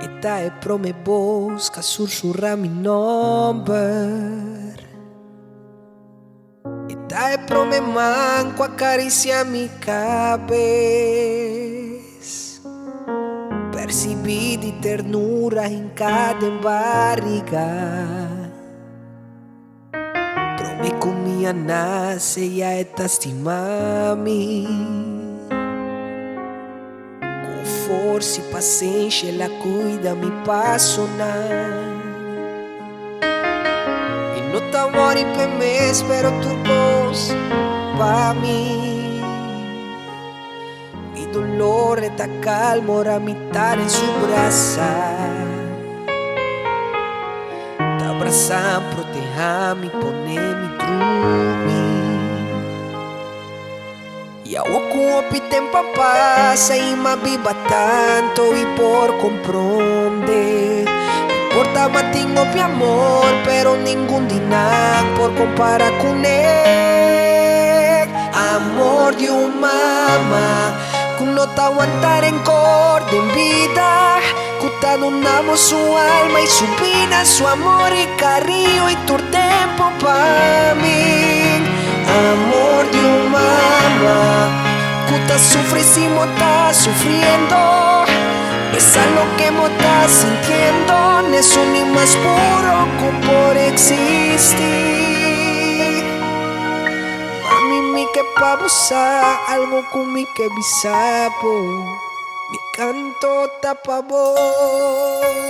Esta é pro me voz que sussurra mi nombre. Esta é pro me man que acaricia mi cabeza. Percibí de ternura en cada barriga. Pro me comia nace e a estimami. Força e paciência, ela cuida me personal. E no te amor per me, spero tu voz pa mim. Mi dolore ta calmo, ora mi tare in su brasa. Te abrazam, protejami, ponemi trumi. Y agua con tempo pasa y me viva tanto y por comprender. Importa más tengo mi amor, pero ningún dinar por comparar con él. Amor de un mamá, que no te aguantar en corte en vida. Que te donamos su alma y su vida, su amor y cariño y tu tiempo para mí. Amor de un mamá, que te sufre si mo está sufriendo. Es algo que mo está sintiendo, no es ni más puro que por existir. Mami, mi que pa buscar algo con mi que bisapo, mi canto tapa voz.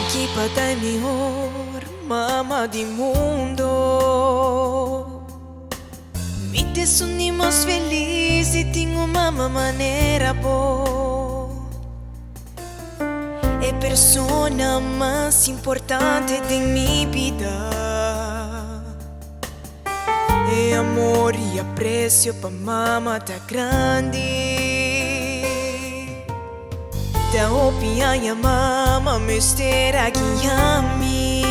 Aqui para dar melhor mama do mundo. Me desunimos feliz e tenho uma maneira boa. É persona mais importante de minha vida. É amor e apreço para mama tá grande. Da opia ya mama me stera guiami.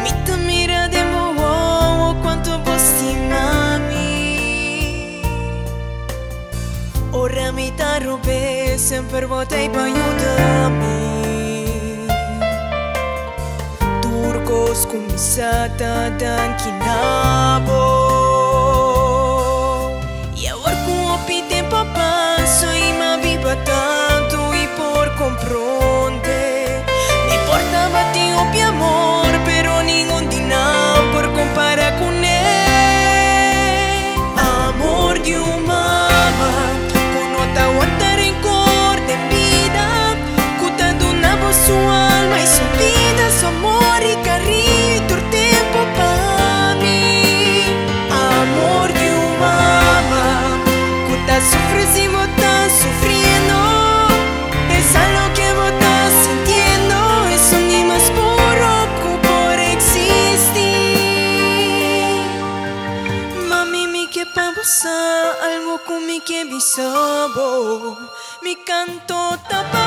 Mi ta mira de mo quanto posti mami. Ora mi ta robe sempre votei pa aiutami. Turcos comisata dankinabo. E agora com o tempo passo e tanto y por comprender. Me importaba tío mi amor, pero ningún dinar por comparar con él. Amor de un mamá, que no te aguantar en corte en vida, que te donaba su alma y su vida, su amor y cariño y tu tiempo para mí. Amor de un mamá, que te sufres y vos estás sufriendo. Es algo que vos estás sintiendo. Eso ni más puro que por existir. Mami, mi que pa buscar algo con mi que bisabo. Mi canto tapa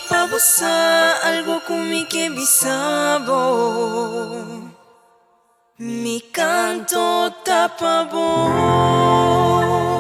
pa buscar algo con mi que bisabo. Mi canto tapa voz.